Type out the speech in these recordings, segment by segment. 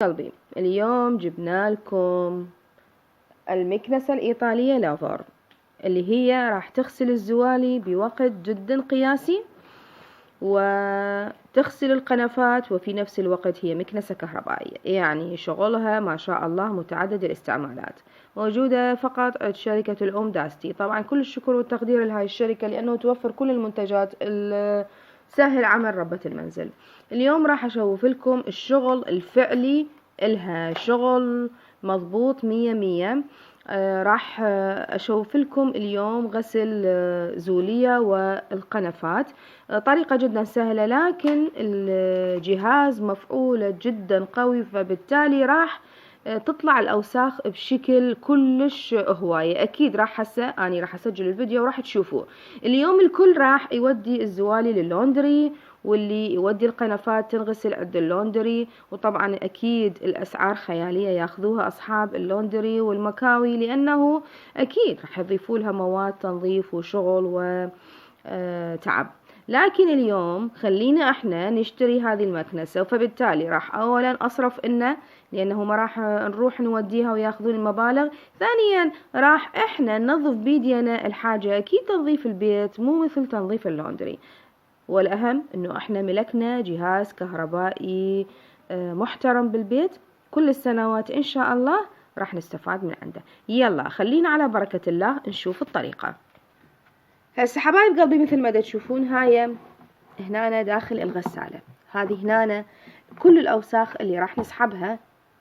قلبي اليوم جبنا لكم المكنسة الإيطالية لافور، اللي هي راح تغسل الزوالي بوقت جدا قياسي وتغسل القنفات، وفي نفس الوقت هي مكنسة كهربائية، يعني شغلها ما شاء الله متعدد الاستعمالات. موجودة فقط عند شركة الأم داستي. طبعا كل الشكر والتقدير لهاي الشركة لأنه توفر كل المنتجات سهل عمل ربة المنزل. اليوم راح أشوف لكم الشغل الفعلي إلها، شغل مضبوط 100. راح أشوف لكم اليوم غسل زولية والقنفات. طريقة جدا سهلة، لكن الجهاز مفعولة جدا قوي، فبالتالي راح تطلع الأوساخ بشكل كلش هواية. أكيد راح أنا راح أسجل الفيديو وراح تشوفوه. اليوم الكل راح يودي الزوالي لللوندري، واللي يودي القنفات تنغسل عند اللوندري. وطبعا أكيد الأسعار خيالية ياخذوها أصحاب اللوندري والمكاوي، لأنه أكيد راح يضيفوا لها مواد تنظيف وشغل وتعب. لكن اليوم خلينا احنا نشتري هذه المكنسة، فبالتالي راح اولا اصرف لانه ما راح نروح نوديها وياخذون المبالغ. ثانيا راح احنا ننظف بيدينا الحاجة. اكيد تنظيف البيت مو مثل تنظيف اللوندري، والاهم انه احنا ملكنا جهاز كهربائي محترم بالبيت كل السنوات ان شاء الله راح نستفاد من عنده. يلا خلينا على بركة الله نشوف الطريقة. هسه حبايب قلبي مثل ما تشوفون هاي هنا داخل الغسالة، هذه هنا كل الأوساخ اللي راح نسحبها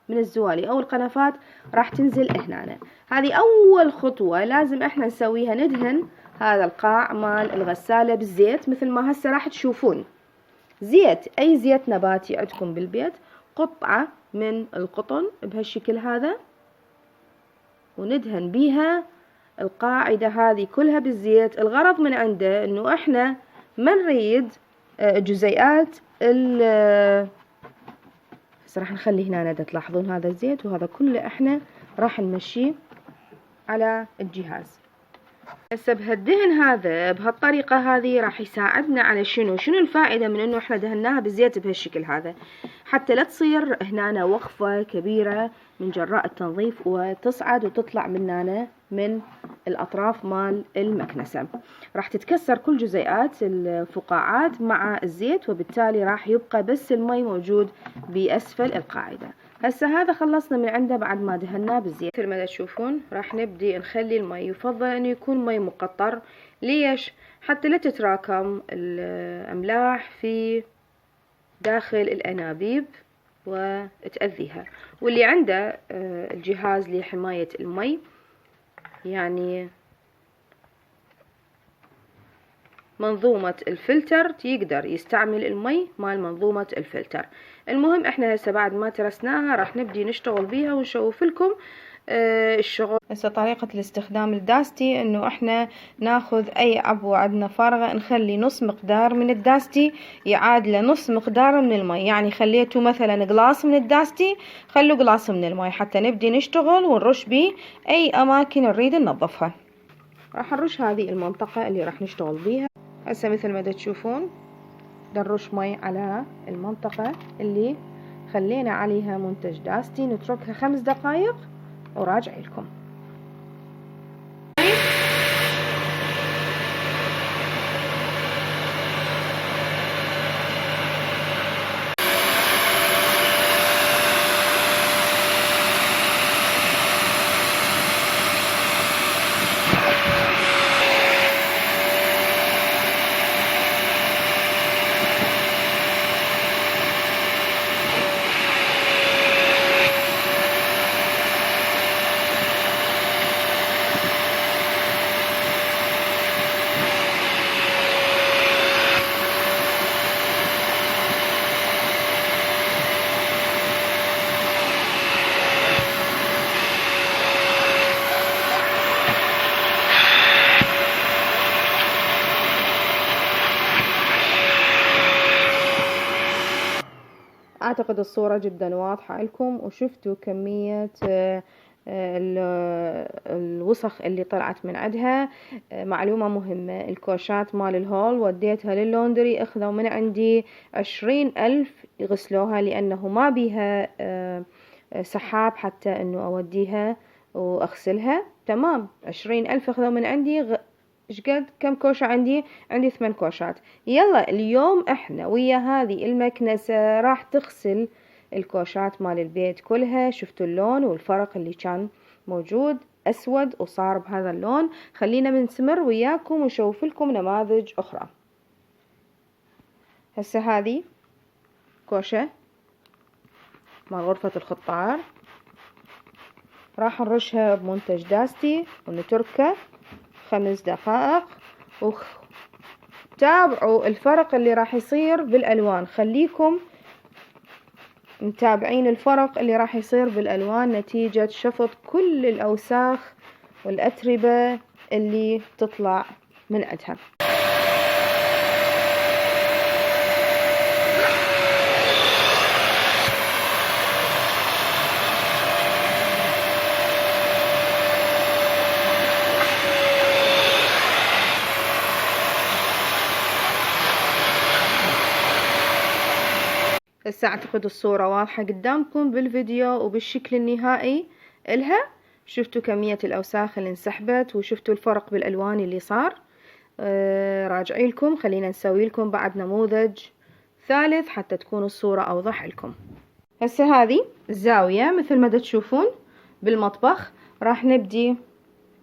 من الزوالي أو القنفات راح تنزل هنا. هذه أول خطوة لازم احنا نسويها، ندهن هذا القاع مال الغسالة بالزيت مثل ما هسه راح تشوفون. زيت، أي زيت نباتي عندكم بالبيت، قطعة من القطن بهالشكل هذا، وندهن بيها القاعدة هذه كلها بالزيت. الغرض من عنده انه احنا ما نريد جزيئات هسه راح نخلي هنا تلاحظون هذا الزيت، وهذا كله احنا راح نمشيه على الجهاز. هسه بهالدهن هذا بهالطريقة هذه راح يساعدنا على شنو الفائدة من انه احنا دهناها بالزيت بهالشكل هذا، حتى لا تصير هنا وقفة كبيرة من جراء التنظيف وتصعد وتطلع مننا من الأطراف مال المكنسة. راح تتكسر كل جزيئات الفقاعات مع الزيت، وبالتالي راح يبقى بس المي موجود بأسفل القاعدة. هسه هذا خلصنا من عنده بعد ما دهناه بالزيت. مثل ما تشوفون راح نبدي نخلي المي، يفضل انه يكون مي مقطر. ليش؟ حتى لا تتراكم الأملاح في داخل الأنابيب وتأذيها. واللي عنده الجهاز لحماية المي، يعني منظومة الفلتر، يقدر يستعمل المي مال منظومة الفلتر. المهم احنا هسه بعد ما ترسناها راح نبدي نشتغل بيها ونشوف لكم الشغل. هسه طريقة الاستخدام الداستي انه احنا ناخذ اي عبوة عندنا فارغة، نخلي نص مقدار من الداستي يعادله نص مقدار من المي. يعني خليته مثلا قلاص من الداستي، خلوا قلاص من المي حتى نبدي نشتغل ونرش بيه اي اماكن نريد ننظفها. راح نرش هذه المنطقة اللي راح نشتغل بيها. هسه مثل ما تشوفون نرش مي على المنطقة اللي خلينا عليها منتج داستي، نتركها 5 دقائق وراجع لكم. أعتقد الصورة جدا واضحة لكم، وشفتوا كمية الوسخ اللي طلعت من عندها. معلومة مهمة، الكوشات مال الهول وديتها لللوندري، اخذوا من عندي 20,000 يغسلوها، لأنه ما بيها سحاب حتى انه اوديها واغسلها. تمام، 20,000 اخذوا من عندي. ايش قد كم كوشة عندي 8 كوشات. يلا اليوم احنا ويا هذه المكنسة راح تغسل الكوشات مال البيت كلها. شفتوا اللون والفرق اللي كان موجود اسود وصار بهذا اللون. خلينا بنستمر وياكم ونشوف لكم نماذج اخرى. هسه هذه كوشة مال غرفة الخطار، راح نرشها بمنتج داستي ونتركها 5 دقائق. تابعوا الفرق اللي راح يصير بالألوان، خليكم متابعين الفرق اللي راح يصير بالألوان نتيجة شفط كل الأوساخ والأتربة اللي تطلع من عندها. هسه اعتقد الصورة واضحة قدامكم بالفيديو وبالشكل النهائي إلها. شفتوا كمية الأوساخ اللي انسحبت وشفتوا الفرق بالألوان اللي صار. راجعي لكم، خلينا نسوي لكم بعد نموذج ثالث حتى تكون الصورة أوضح لكم. هسه هذه الزاوية مثل ما تشوفون بالمطبخ، راح نبدي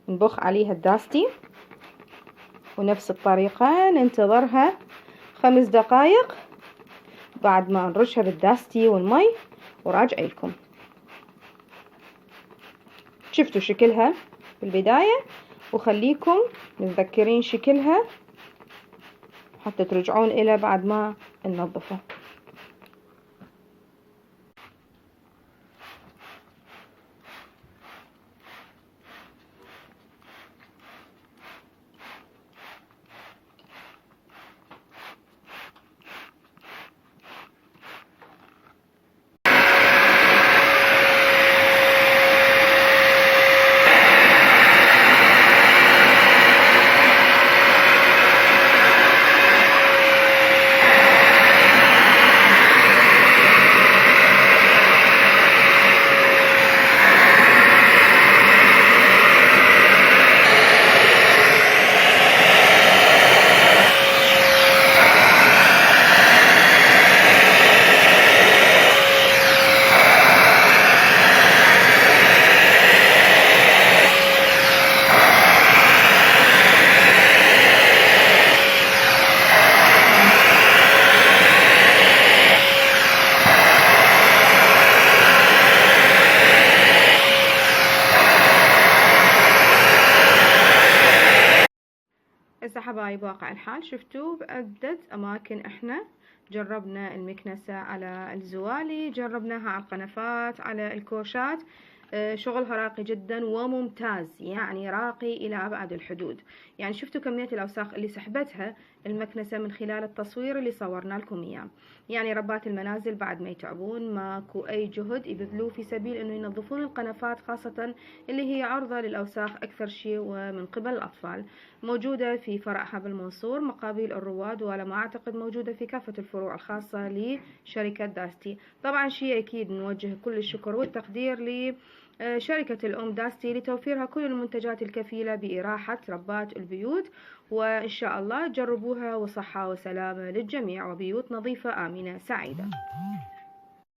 نبخ عليها الداستي، ونفس الطريقة ننتظرها 5 دقائق بعد ما نرشها بالداستي والمي وراجعي لكم. شفتوا شكلها بالبداية، وخليكم متذكرين شكلها حتى ترجعون إلى بعد ما ننظفه. هسه حبايب واقع الحال شفتوا بعدة أماكن احنا جربنا المكنسة على الزوالي، جربناها على القنفات، على الكوشات. شغلها راقي جدا وممتاز، يعني راقي إلى أبعد الحدود. يعني شفتوا كمية الأوساخ اللي سحبتها المكنسة من خلال التصوير اللي صورنا لكم إياه. يعني ربات المنازل بعد ما يتعبون ماكو أي جهد يبذلوه في سبيل إنه ينظفون القنفات، خاصة اللي هي عرضة للأوساخ أكثر شيء ومن قبل الأطفال. موجودة في فرع حبل المنصور مقابل الرواد، وعلى ما أعتقد موجودة في كافة الفروع الخاصة لشركة داستي. طبعا شيء أكيد نوجه كل الشكر والتقدير لشركة الأم داستي لتوفيرها كل المنتجات الكفيلة بإراحة ربات البيوت. وإن شاء الله جربوها وصحة وسلامة للجميع وبيوت نظيفة آمنة سعيدة.